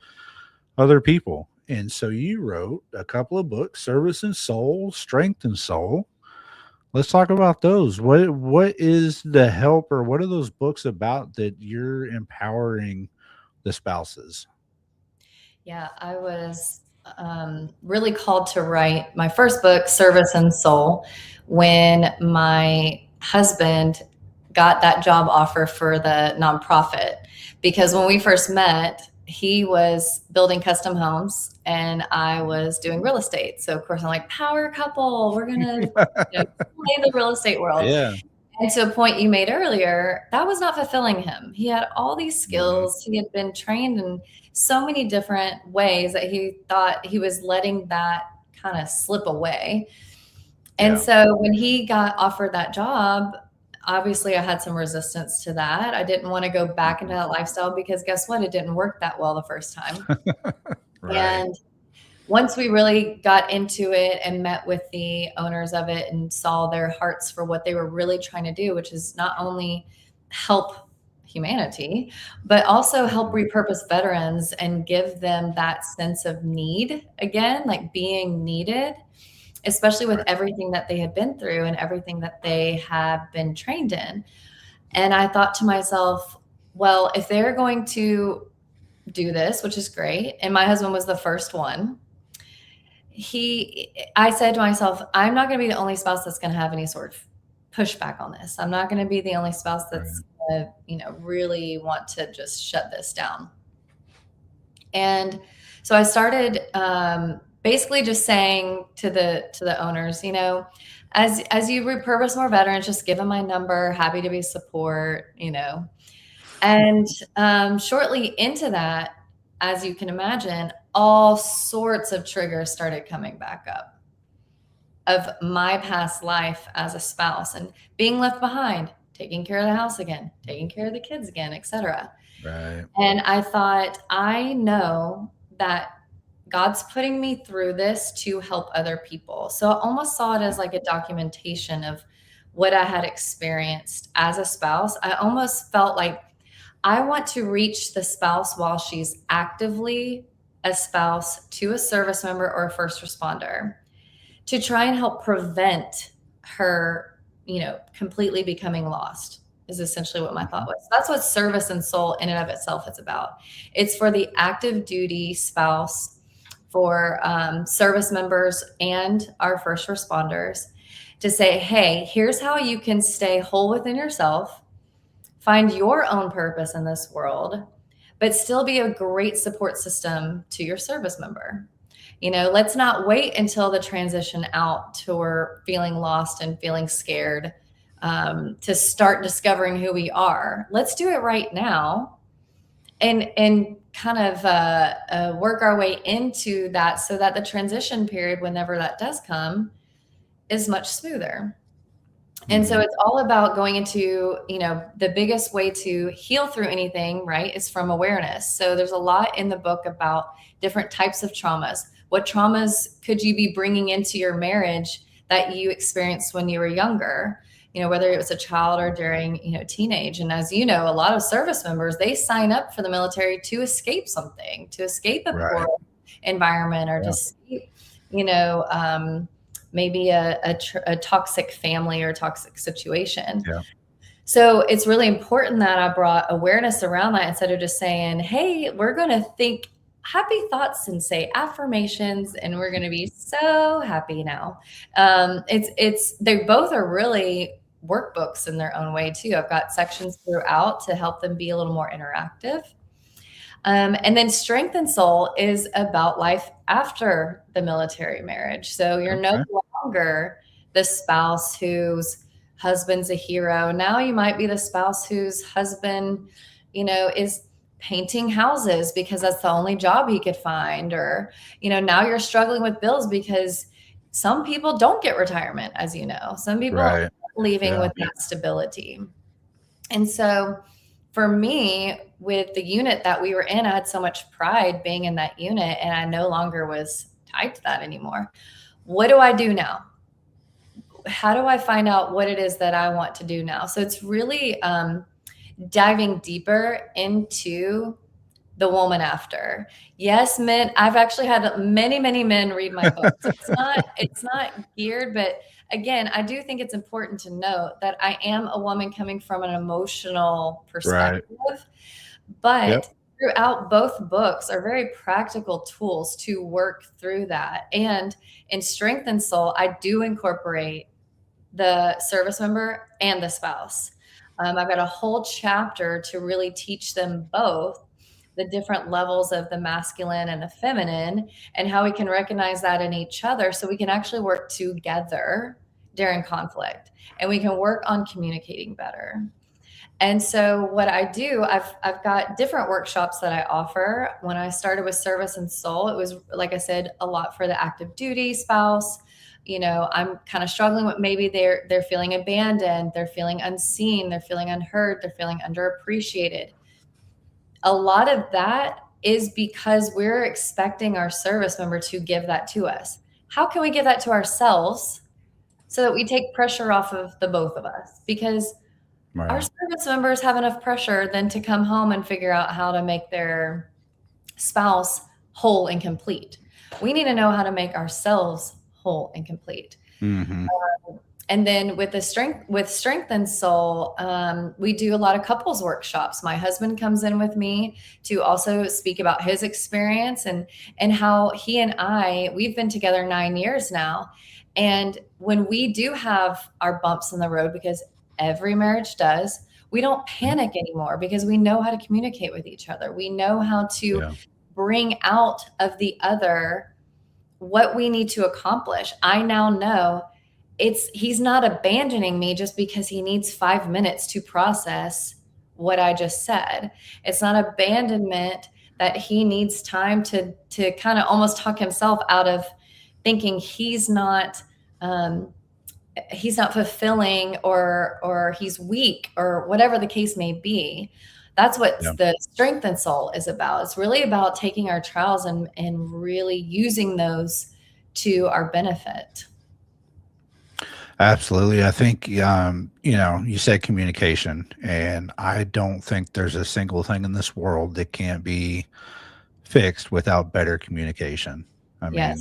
other people. And so you wrote a couple of books, Service and Soul, Strength and Soul. Let's talk about those. What is the help, or what are those books about that you're empowering the spouses? Yeah, I was really called to write my first book, Service and Soul, when my husband got that job offer for the nonprofit. Because when we first met, he was building custom homes and I was doing real estate. So of course I'm like, power couple, we're going to play the real estate world. Yeah. And to a point you made earlier, that was not fulfilling him. He had all these skills. He had been trained in so many different ways that he thought he was letting that kind of slip away. And so when he got offered that job, obviously I had some resistance to that. I didn't want to go back into that lifestyle because guess what? It didn't work that well the first time. Right. And once we really got into it and met with the owners of it and saw their hearts for what they were really trying to do, which is not only help humanity, but also help repurpose veterans and give them that sense of need again, like being needed, especially with everything that they had been through and everything that they have been trained in. And I thought to myself, well, if they're going to do this, which is great, and my husband was the first one, I said to myself, I'm not going to be the only spouse that's going to have any sort of pushback on this. I'm not going to be the only spouse that's going to, really want to just shut this down. And so I started basically just saying to the owners, as you repurpose more veterans, just give them my number. Happy to be support, And shortly into that, as you can imagine, all sorts of triggers started coming back up of my past life as a spouse and being left behind, taking care of the house again, taking care of the kids again, etc. Right. And I thought, I know that God's putting me through this to help other people. So I almost saw it as like a documentation of what I had experienced as a spouse. I almost felt like I want to reach the spouse while she's actively a spouse to a service member or a first responder to try and help prevent her, completely becoming lost is essentially what my thought was. That's what service and soul in and of itself is about. It's for the active duty spouse, for service members and our first responders to say, hey, here's how you can stay whole within yourself, find your own purpose in this world, but still be a great support system to your service member. Let's not wait until the transition out to we're feeling lost and feeling scared to start discovering who we are. Let's do it right now and kind of work our way into that so that the transition period, whenever that does come, is much smoother. And so it's all about going into, the biggest way to heal through anything, right, is from awareness. So there's a lot in the book about different types of traumas. What traumas could you be bringing into your marriage that you experienced when you were younger? Whether it was a child or during, teenage. And as you know, a lot of service members, they sign up for the military to escape something, to escape a poor environment or to escape, maybe a toxic family or toxic situation. Yeah. So it's really important that I brought awareness around that instead of just saying, hey, we're going to think happy thoughts and say affirmations and we're going to be so happy now. They both are really workbooks in their own way too. I've got sections throughout to help them be a little more interactive. And then Strength and Soul is about life after the military marriage. So you're no longer the spouse whose husband's a hero. Now you might be the spouse whose husband, is painting houses because that's the only job he could find. Or, now you're struggling with bills because some people don't get retirement, as you know. Some people are leaving with that stability. And so for me, with the unit that we were in, I had so much pride being in that unit and I no longer was tied to that anymore. What do I do now? How do I find out what it is that I want to do now? So it's really diving deeper into the woman after. Yes, men. I've actually had many, many men read my book. So it's not geared, but again, I do think it's important to note that I am a woman coming from an emotional perspective, but throughout both books are very practical tools to work through that. And in Strength and Soul, I do incorporate the service member and the spouse. I've got a whole chapter to really teach them both the different levels of the masculine and the feminine and how we can recognize that in each other so we can actually work together during conflict and we can work on communicating better. And so what I do, I've got different workshops that I offer. When I started with Service and Soul, it was, like I said, a lot for the active duty spouse. I'm kind of struggling with maybe they're feeling abandoned, they're feeling unseen, they're feeling unheard, they're feeling underappreciated. A lot of that is because we're expecting our service member to give that to us. How can we give that to ourselves so that we take pressure off of the both of us? Because our Right. service members have enough pressure then to come home and figure out how to make their spouse whole and complete. We need to know how to make ourselves whole and complete. Mm-hmm. And then with Strength and Soul, we do a lot of couples workshops. My husband comes in with me to also speak about his experience and how he and we've been together 9 years now. And when we do have our bumps in the road, because every marriage does, we don't panic anymore because we know how to communicate with each other. We know how to Yeah. bring out of the other what we need to accomplish. I now know he's not abandoning me just because he needs 5 minutes to process what I just said. It's not abandonment that he needs time to kind of almost talk himself out of thinking he's not fulfilling or he's weak or whatever the case may be. That's what the Strength and Soul is about. It's really about taking our trials and really using those to our benefit. Absolutely. I think, you said communication, and I don't think there's a single thing in this world that can't be fixed without better communication. I mean,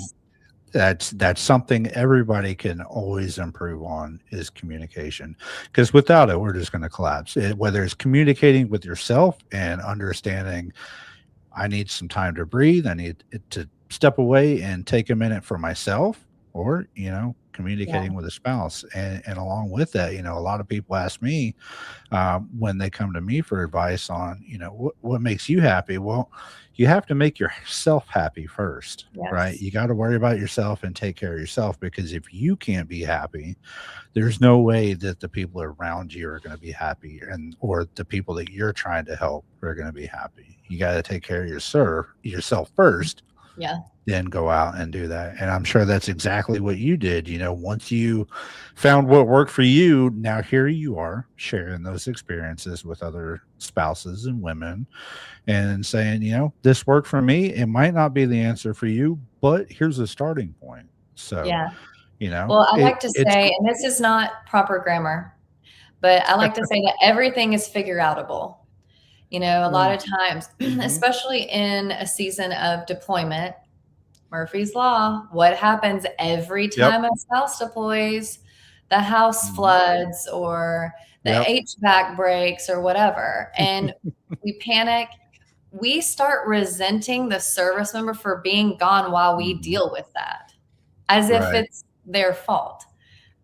Yes. that's something everybody can always improve on is communication, because without it, we're just going to collapse. Whether it's communicating with yourself and understanding, I need some time to breathe, I need to step away and take a minute for myself, or, communicating with a spouse. And along with that, a lot of people ask me when they come to me for advice on, what makes you happy? Well, you have to make yourself happy first, right? You got to worry about yourself and take care of yourself, because if you can't be happy, there's no way that the people around you are going to be happy, or the people that you're trying to help are going to be happy. You got to take care of yourself first. Yeah. Then go out and do that. And I'm sure that's exactly what you did. Once you found what worked for you, now here you are sharing those experiences with other spouses and women and saying, this worked for me. It might not be the answer for you, but here's a starting point. So, yeah. Well, I like to it's say, and this is not proper grammar, but I like to say that everything is figure outable. A lot of times, especially in a season of deployment, Murphy's Law, what happens every time a spouse deploys? The house floods or the HVAC breaks or whatever. And we panic. We start resenting the service member for being gone while we deal with that, as if it's their fault.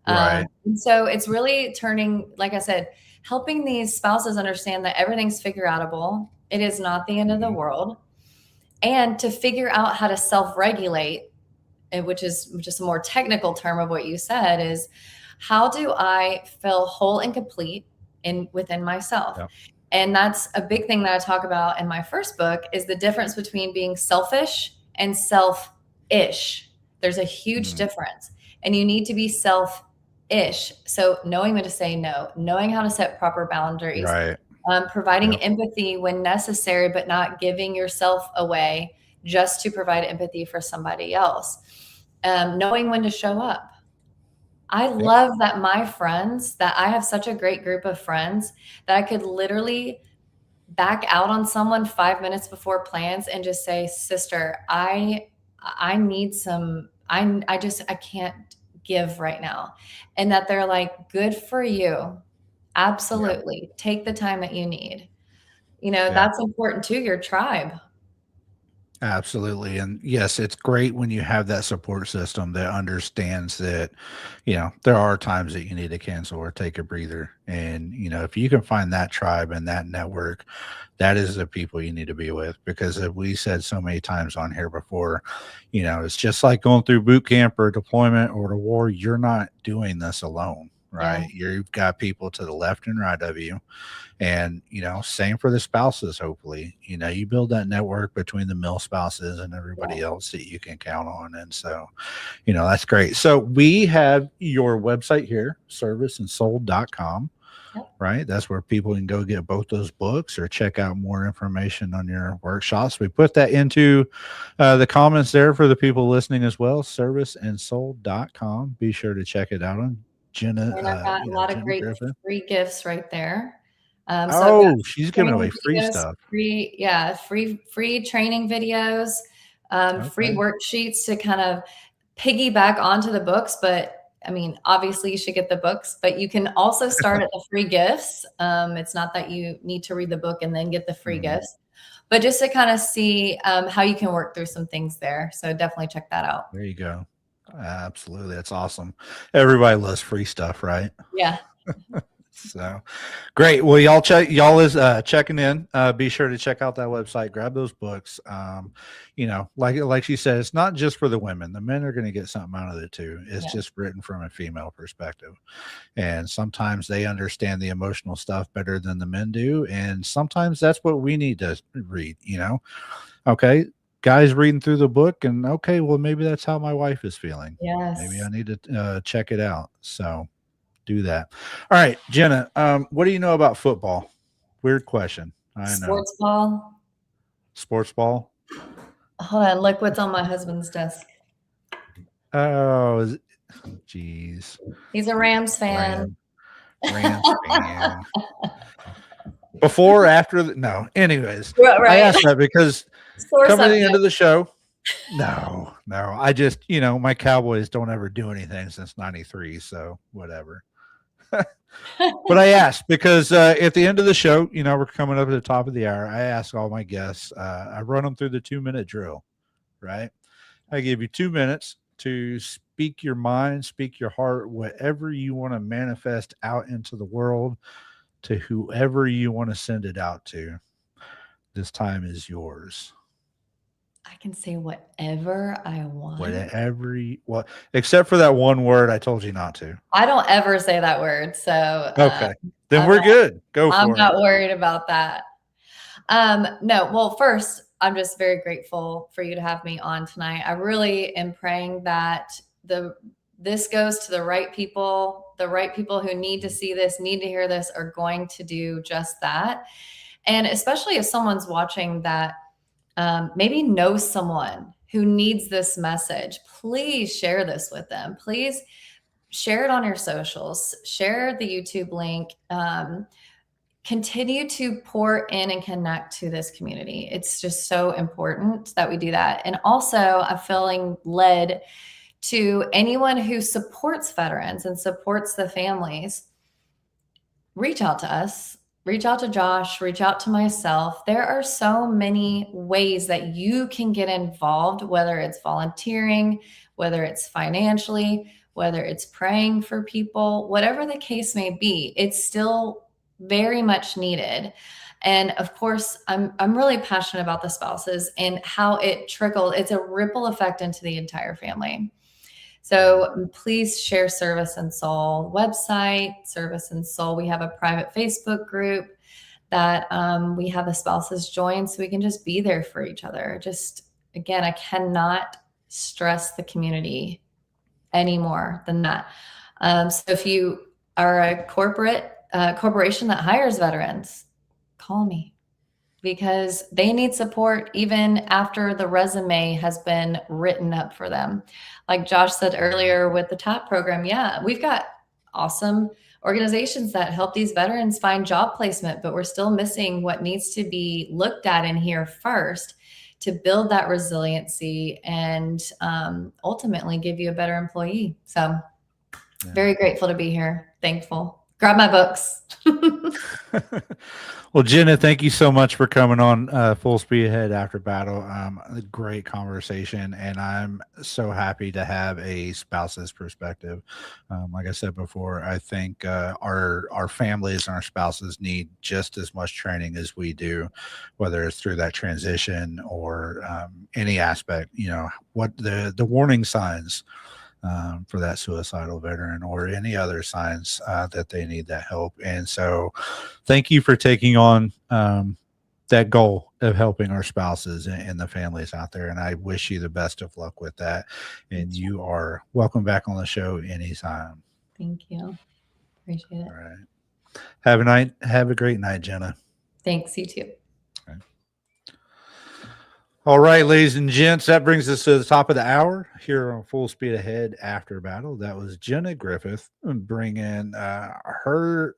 Right. And so it's really turning, like I said, helping these spouses understand that everything's figure outable. It is not the end of the world. And to figure out how to self-regulate, which is just a more technical term of what you said, is how do I feel whole and complete within myself? Yep. And that's a big thing that I talk about in my first book, is the difference between being selfish and selfish. There's a huge difference, and you need to be selfish. So knowing when to say no, knowing how to set proper boundaries, providing empathy when necessary, but not giving yourself away just to provide empathy for somebody else. Knowing when to show up. I love that that I have such a great group of friends that I could literally back out on someone 5 minutes before plans and just say, sister, I need some, I can't give right now. And that they're like, good for you. Absolutely. Yeah. Take the time that you need. That's important to your tribe. Absolutely. And yes, it's great when you have that support system that understands that, there are times that you need to cancel or take a breather. And, if you can find that tribe and that network, that is the people you need to be with, because as we said so many times on here before, it's just like going through boot camp or deployment or the war. You're not doing this alone, right? Yeah. You've got people to the left and right of you. And, same for the spouses, hopefully, you build that network between the male spouses and everybody else that you can count on. And so, that's great. So we have your website here, serviceandsoul.com, right? That's where people can go get both those books or check out more information on your workshops. We put that into the comments there for the people listening as well, serviceandsoul.com. Be sure to check it out. Jenna. And I've got a lot of Jenna great Griffith. free gifts right there. So I've got Oh, she's giving away free videos, stuff. free training videos, free Okay. worksheets to kind of piggyback onto the books. But I mean, obviously you should get the books, but you can also start at the free gifts. It's not that you need to read the book and then get the free gifts, but just to kind of see how you can work through some things there. So definitely check that out. There you go. Absolutely. That's awesome. Everybody loves free stuff, right? Yeah. So great. Well, y'all is checking in. Be sure to check out that website, grab those books. Like she said, it's not just for the women. The men are going to get something out of it too. It's just written from a female perspective. And sometimes they understand the emotional stuff better than the men do. And sometimes that's what we need to read, Okay. Guys reading through the book and okay, well, maybe that's how my wife is feeling. Yes. Maybe I need to check it out. So do that. All right, Jenna, what do you know about football? Weird question. I know. Sports ball. Sports ball? Hold on. Look what's on my husband's desk. Oh, geez. He's a Rams fan. Rams fan. Before, after, no. Anyways, Right. I asked that because coming to the end of the show, no. I just, my Cowboys don't ever do anything since 93, so whatever. But I asked because at the end of the show, we're coming up at the top of the hour. I ask all my guests, I run them through the 2-minute drill, right? I give you 2 minutes to speak your mind, speak your heart, whatever you want to manifest out into the world to whoever you want to send it out to. This time is yours. I can say whatever I want. Except for that one word I told you not to. I don't ever say that word. So okay. Then we're good. Go for it. I'm not worried about that. No, well, first, I'm just very grateful for you to have me on tonight. I really am praying that this goes to the right people who need to see this, need to hear this, are going to do just that. And especially if someone's watching that maybe knows someone who needs this message, please share this with them. Please share it on your socials, share the YouTube link, continue to pour in and connect to this community. It's just so important that we do that. And also I'm feeling led to anyone who supports veterans and supports the families, reach out to us. Reach out to Josh, reach out to myself. There are so many ways that you can get involved, whether it's volunteering, whether it's financially, whether it's praying for people, whatever the case may be, it's still very much needed. And of course, I'm really passionate about the spouses and how it trickles. It's a ripple effect into the entire family. So please share Service and Soul website, Service and Soul. We have a private Facebook group that we have the spouses join so we can just be there for each other. Just, again, I cannot stress the community any more than that. So if you are a corporation that hires veterans, call me, because they need support even after the resume has been written up for them. Like Josh said earlier with the TAP program, we've got awesome organizations that help these veterans find job placement, but we're still missing what needs to be looked at in here first to build that resiliency and ultimately give you a better employee. So very grateful to be here. Thankful. Grab my books. Well, Jenna, thank you so much for coming on Full Speed Ahead After Battle. A great conversation, and I'm so happy to have a spouse's perspective. Like I said before, I think our families and our spouses need just as much training as we do, whether it's through that transition or any aspect, what the warning signs for that suicidal veteran or any other signs that they need that help. And so thank you for taking on that goal of helping our spouses and the families out there. And I wish you the best of luck with that. And you are welcome back on the show anytime. Thank you. Appreciate it. All right. Have a great night, Jenna. Thanks. You too. All right, ladies and gents, that brings us to the top of the hour here on Full Speed Ahead After Battle. That was Jenna Griffith bringing her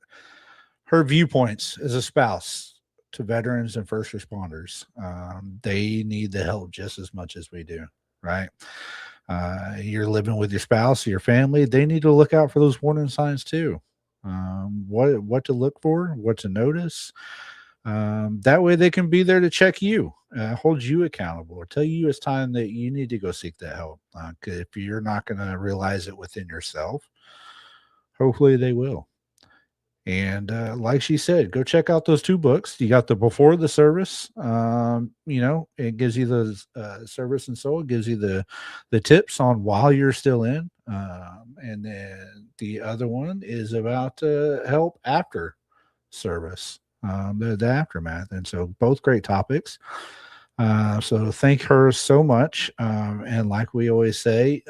viewpoints as a spouse to veterans and first responders. They need the help just as much as we do, right? You're living with your spouse, your family. They need to look out for those warning signs too. What to look for, what to notice. That way they can be there to check you, hold you accountable, or tell you it's time that you need to go seek that help. If you're not going to realize it within yourself, hopefully they will. And like she said, go check out those 2 books. You got the Before the Service. It gives you the service and soul. It gives you the tips on while you're still in. And then the other one is about help after service, the aftermath. And so both great topics. So thank her so much. And like we always say,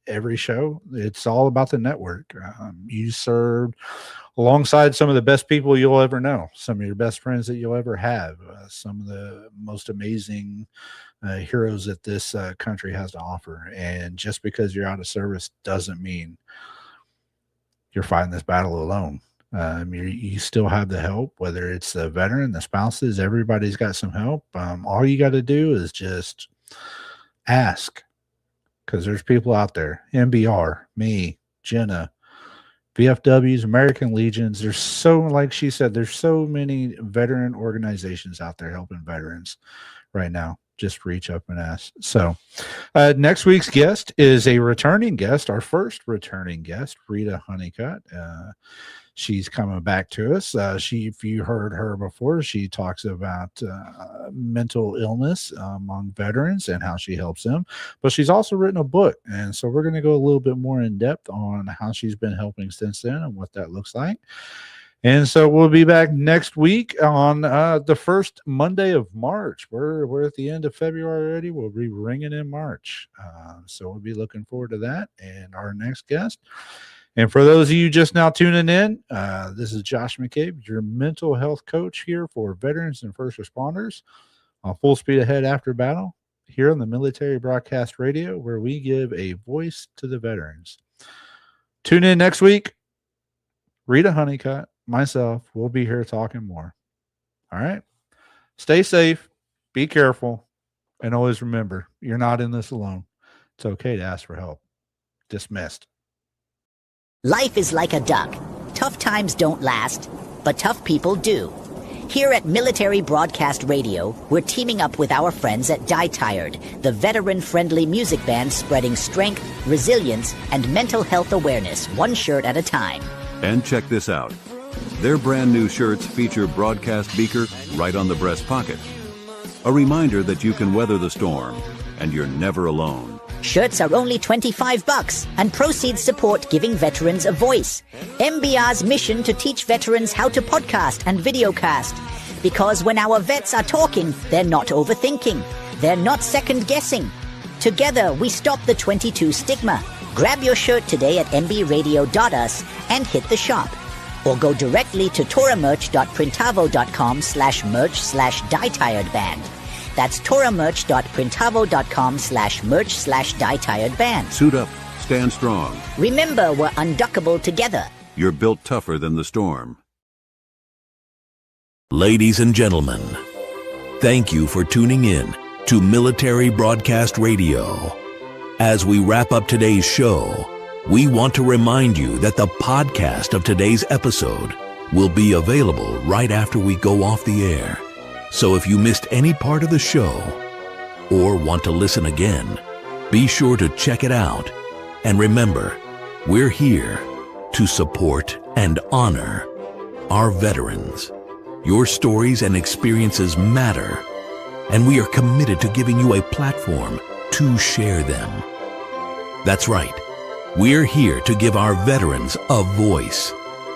every show, it's all about the network. You served alongside some of the best people you'll ever know, some of your best friends that you'll ever have, some of the most amazing heroes that this country has to offer. And just because you're out of service doesn't mean you're fighting this battle alone. You still have the help, whether it's the veteran, the spouses, everybody's got some help. All you got to do is just ask, because there's people out there, MBR, me, Jenna, VFWs, American Legions. There's so, like she said, there's so many veteran organizations out there helping veterans right now. Just reach up and ask. So next week's guest is a returning guest, our first returning guest, Rita Honeycutt. She's coming back to us. If you heard her before, she talks about mental illness among veterans and how she helps them. But she's also written a book. And so we're going to go a little bit more in depth on how she's been helping since then and what that looks like. And so we'll be back next week on the first Monday of March. We're at the end of February already. We'll be ringing in March. So we'll be looking forward to that and our next guest. And for those of you just now tuning in, this is Josh McCabe, your mental health coach here for veterans and first responders on Full Speed Ahead After Battle here on the Military Broadcast Radio, where we give a voice to the veterans. Tune in next week. Rita Honeycutt, myself, we'll be here talking more. All right. Stay safe. Be careful. And always remember, you're not in this alone. It's okay to ask for help. Dismissed. Life is like a duck. Tough times don't last, but tough people do. Here at Military Broadcast Radio, we're teaming up with our friends at Die Tired, the veteran-friendly music band spreading strength, resilience, and mental health awareness, one shirt at a time. And check this out. Their brand new shirts feature broadcast beaker right on the breast pocket. A reminder that you can weather the storm, and you're never alone. Shirts are only $25 and proceeds support giving veterans a voice. MBR's mission to teach veterans how to podcast and videocast. Because when our vets are talking, they're not overthinking. They're not second-guessing. Together, we stop the 22 stigma. Grab your shirt today at mbradio.us and hit the shop. Or go directly to toramerch.printavo.com/merch/dietiredband. That's toramerch.printavo.com/merch/dietiredband. Suit up. Stand strong. Remember, we're unduckable together. You're built tougher than the storm. Ladies and gentlemen, thank you for tuning in to Military Broadcast Radio. As we wrap up today's show, we want to remind you that the podcast of today's episode will be available right after we go off the air. So if you missed any part of the show or want to listen again, be sure to check it out. And remember, we're here to support and honor our veterans. Your stories and experiences matter, and we are committed to giving you a platform to share them. That's right. We're here to give our veterans a voice.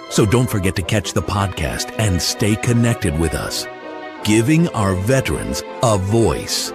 So don't forget to catch the podcast and stay connected with us. Giving our veterans a voice.